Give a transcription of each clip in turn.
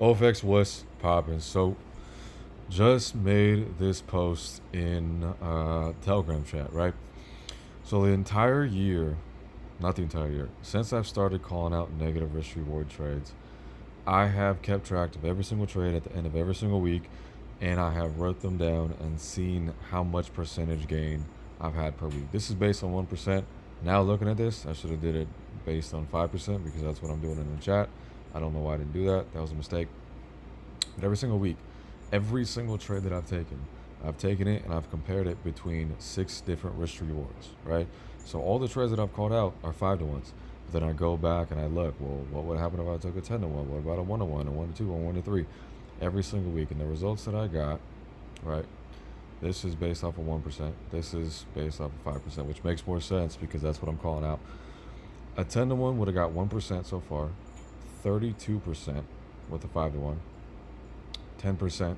OFX was popping. So just made this post in Telegram chat, right? So the entire year, not the entire year, since I've started calling out negative risk reward trades, I have kept track of every single trade at the end of every single week, and I have wrote them down and seen how much percentage gain I've had per week. This is based on 1%. Now looking at this, I should have did it based on 5% because that's what I'm doing in the chat. I don't know why I didn't do that. That was a mistake. But every single week, every single trade that I've taken it and I've compared it between 6 different risk rewards, right? So all the trades that I've called out are 5 to 1s. But then I go back and I look, well, what would happen if I took a 10 to 1? What about a 1 to 1, a 1 to 2, a 1 to 3? Every single week. And the results that I got, right? This is based off of 1%. This is based off of 5%, which makes more sense because that's what I'm calling out. A 10 to 1 would have got 1% so far, 32% with a 5 to 1, 10%,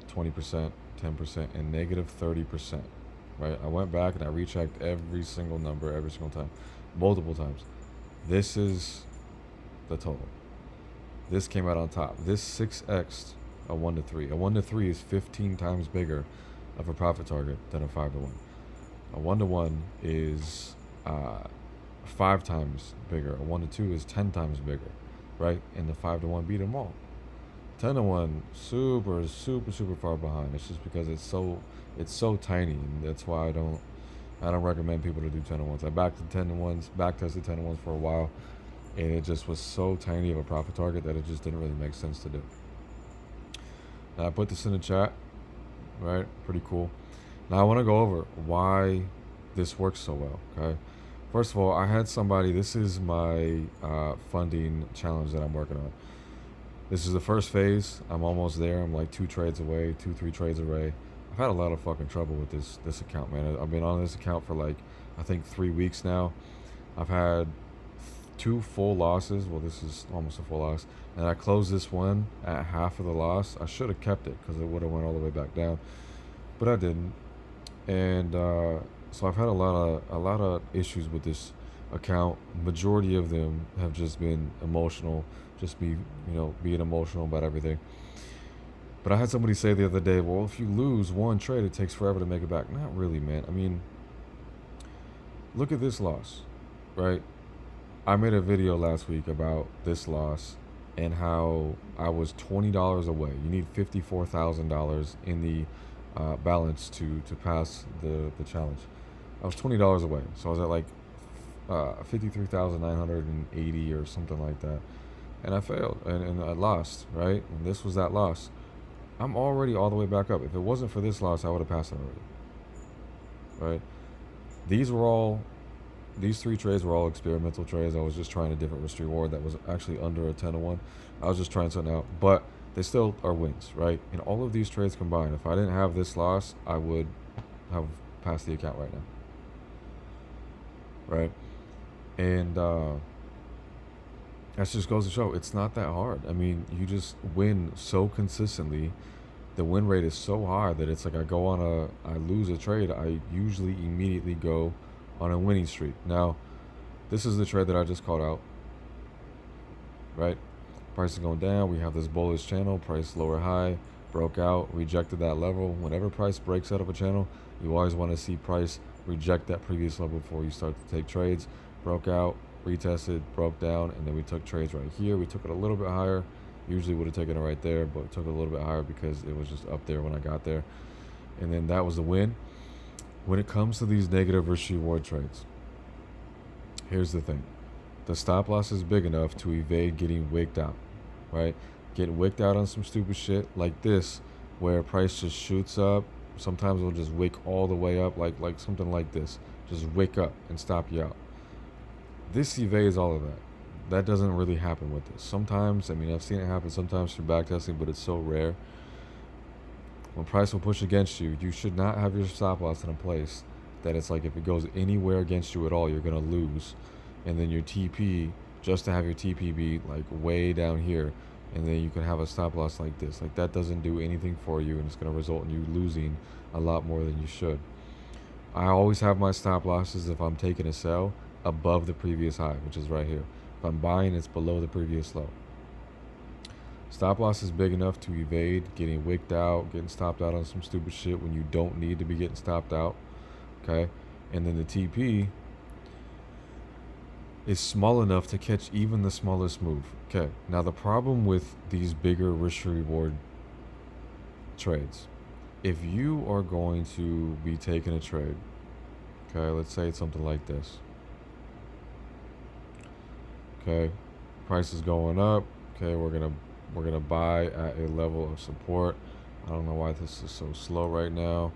20%, 10%, and negative 30%. Right? I went back and I rechecked every single number every single time, multiple times. This is the total. This came out on top. This 6x a 1 to 3. A 1 to 3 is 15 times bigger of a profit target than a 5 to 1. A 1 to 1 is 5 times bigger. A 1 to 2 is 10 times bigger, right? And the 5 to 1 beat them all. 10 to 1 super far behind. It's just because it's so tiny, and that's why I don't recommend people to do 10 to 1s. I backed the 10 to 1s, back tested 10 to 1s for a while, and it just was so tiny of a profit target that it just didn't really make sense to do. Now I put this in the chat, right? Pretty cool. Now I want to go over why this works so well, okay? First of all, I had somebody, this is my funding challenge that I'm working on. This is the first phase. I'm almost there. I'm like 3 trades away. I've had a lot of fucking trouble with this account, man. I've been on this account for like, I think 3 weeks now. I've had 2 full losses. Well, this is almost a full loss. And I closed this one at half of the loss. I should have kept it because it would have went all the way back down, but I didn't. And so I've had a lot of issues with this account. Majority of them have just been emotional, just being emotional about everything. But I had somebody say the other day, well, if you lose one trade, it takes forever to make it back. Not really, man. I mean, look at this loss, right? I made a video last week about this loss and how I was $20 away. You need $54,000 in the balance to pass the challenge. I was $20 away, so I was at like 53,980 or something like that, and I failed and I lost, right? And this was that loss. I'm already all the way back up. If it wasn't for this loss, I would have passed it already, right? These 3 trades were all experimental trades. I was just trying a different risk reward that was actually under a 10 to 1. I was just trying something out, but they still are wins, right? And all of these trades combined, if I didn't have this loss, I would have passed the account right now, right? And that just goes to show it's not that hard. I mean, you just win so consistently. The win rate is so high that it's like I lose a trade, I usually immediately go on a winning streak. Now, this is the trade that I just called out, right? Price is going down. We have this bullish channel, price lower high, broke out, rejected that level. Whenever price breaks out of a channel, you always want to see price reject that previous level before you start to take trades. Broke out, retested, broke down, and then we took trades right here. We took it a little bit higher. Usually would have taken it right there, but took it a little bit higher because it was just up there when I got there. And then that was the win. When it comes to these negative risk reward trades, here's the thing. The stop loss is big enough to evade getting wigged out, right? Get wigged out on some stupid shit like this, where price just shoots up. Sometimes it'll just wick all the way up, like something like this. Just wick up and stop you out. This evades all of that. That doesn't really happen with this. Sometimes, I mean, I've seen it happen sometimes through backtesting, but it's so rare. When price will push against you, you should not have your stop loss in a place that it's like if it goes anywhere against you at all, you're going to lose. And then your TP, just to have your TP be like way down here, and then you can have a stop loss like this. Like that doesn't do anything for you, and it's going to result in you losing a lot more than you should. I always have my stop losses if I'm taking a sell above the previous high, which is right here. If I'm buying, it's below the previous low. Stop loss is big enough to evade getting wicked out, getting stopped out on some stupid shit when you don't need to be getting stopped out. Okay? And then the TP is small enough to catch even the smallest move. Okay. Now the problem with these bigger risk reward trades, if you are going to be taking a trade, okay, let's say it's something like this. Okay, price is going up. Okay, we're gonna buy at a level of support. I don't know why this is so slow right now.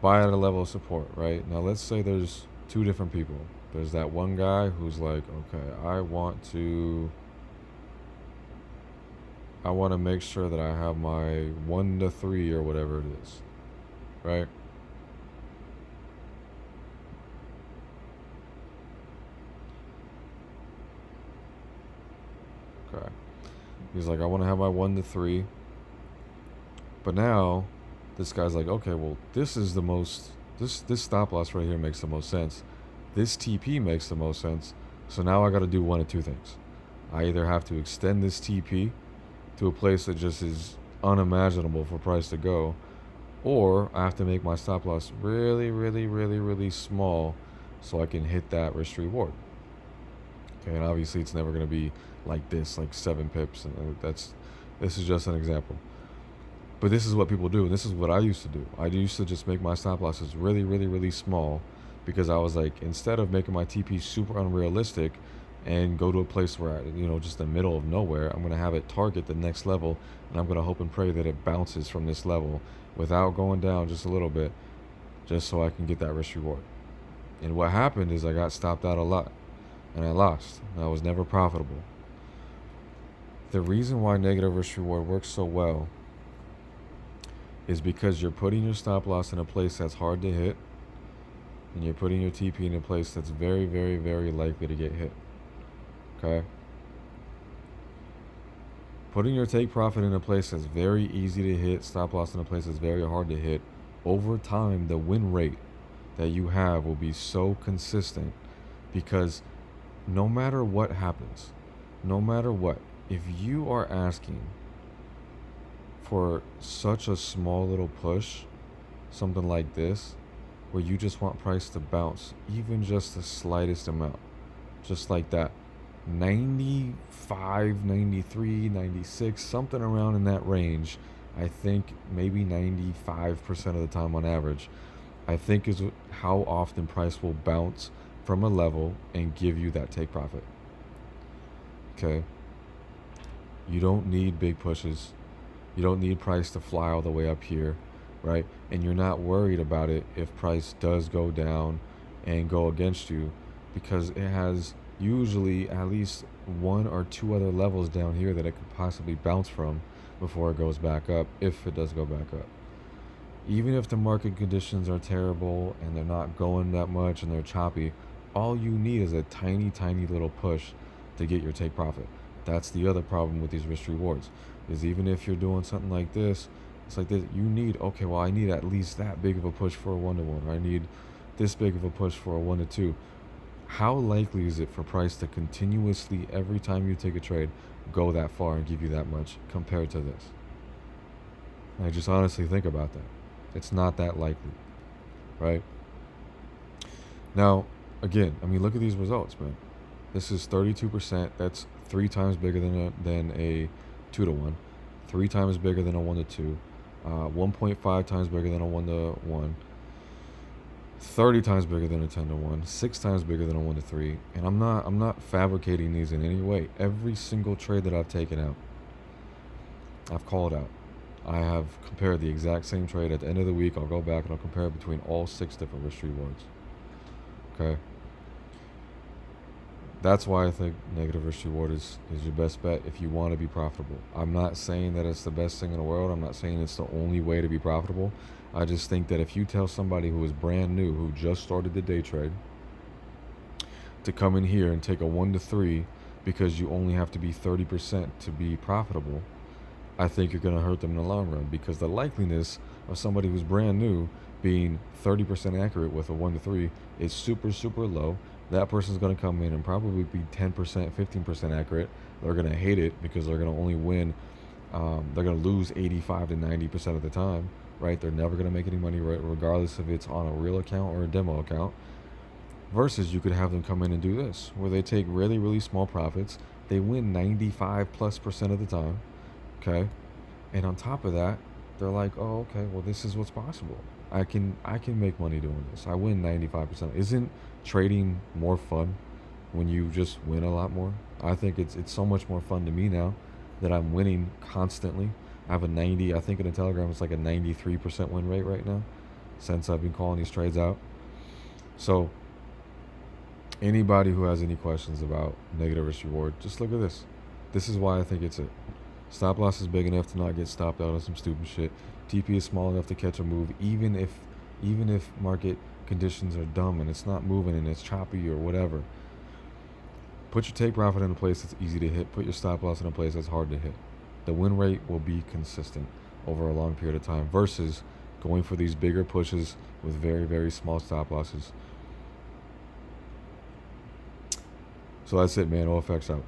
Buy at a level of support, right? Now let's say there's two different people. There's that one guy who's like, okay, I want to make sure that I have my 1 to 3 or whatever it is, right? Okay. He's like, I want to have my 1 to 3. But now, this guy's like, okay, well, this is the most, this stop loss right here makes the most sense. This TP makes the most sense. So now I got to do one of two things. I either have to extend this TP to a place that just is unimaginable for price to go, or I have to make my stop loss really, really, really, really small so I can hit that risk reward. Okay, and obviously it's never going to be like this, like 7 pips, and this is just an example. But this is what people do, and this is what I used to do. I used to just make my stop losses really, really, really small, because I was like, instead of making my TP super unrealistic and go to a place where just the middle of nowhere, I'm going to have it target the next level, and I'm going to hope and pray that it bounces from this level without going down just a little bit, just so I can get that risk reward. And what happened is I got stopped out a lot, and I lost, and I was never profitable. The reason why negative risk reward works so well is because you're putting your stop loss in a place that's hard to hit, and you're putting your TP in a place that's very, very, very likely to get hit. Okay? Putting your take profit in a place that's very easy to hit, stop loss in a place that's very hard to hit, over time, the win rate that you have will be so consistent, because no matter what happens, no matter what, if you are asking for such a small little push, something like this, where you just want price to bounce, even just the slightest amount, just like that, 95, 93, 96, something around in that range, I think maybe 95% of the time on average, I think is how often price will bounce from a level and give you that take profit. Okay? You don't need big pushes. You don't need price to fly all the way up here, right? And you're not worried about it if price does go down and go against you, because it has usually at least 1 or 2 other levels down here that it could possibly bounce from before it goes back up, if it does go back up. Even if the market conditions are terrible and they're not going that much and they're choppy, all you need is a tiny, tiny little push to get your take profit. That's the other problem with these risk rewards, is even if you're doing something like this, it's like this, you need, okay, well, I need at least that big of a push for a 1-to-1, or I need this big of a push for a 1-to-2. How likely is it for price to continuously, every time you take a trade, go that far and give you that much compared to this? I just honestly think about that. It's not that likely, right? Now, again, I mean, look at these results, man. This is 32%. That's 3 times bigger than a 2-to-1, 3 times bigger than a 1-to-2, 1.5 times bigger than a 1-to-1, 30 times bigger than a 10-to-1, 6 times bigger than a 1-to-3. And I'm not fabricating these in any way. Every single trade that I've taken out, I've called out. I have compared the exact same trade. At the end of the week, I'll go back and I'll compare between all 6 different risk rewards. Okay? That's why I think negative risk reward is your best bet if you want to be profitable. I'm not saying that it's the best thing in the world. I'm not saying it's the only way to be profitable. I just think that if you tell somebody who is brand new, who just started the day trade, to come in here and take a 1-to-3 because you only have to be 30% to be profitable, I think you're going to hurt them in the long run, because the likeliness of somebody who's brand new being 30% accurate with a 1-to-3 is super, super low. that person's going to come in and probably be 10%, 15% accurate. They're going to hate it because they're going to only win. They're going to lose 85 to 90% of the time, right? They're never going to make any money, right, regardless if it's on a real account or a demo account. Versus you could have them come in and do this, where they take really, really small profits. They win 95+% of the time, okay? And on top of that, they're like, oh, okay, well, this is what's possible. I can make money doing this. I win 95%. Isn't trading more fun when you just win a lot more? I think it's so much more fun to me now that I'm winning constantly. I have a 90, I think in a Telegram it's like a 93% win rate right now since I've been calling these trades out. So anybody who has any questions about negative risk reward, just look at this. This is why I think it's it. Stop loss is big enough to not get stopped out on some stupid shit. TP is small enough to catch a move, even if market conditions are dumb and it's not moving and it's choppy or whatever. Put your take profit in a place that's easy to hit. Put your stop loss in a place that's hard to hit. The win rate will be consistent over a long period of time versus going for these bigger pushes with very, very small stop losses. So that's it, man. OFX out.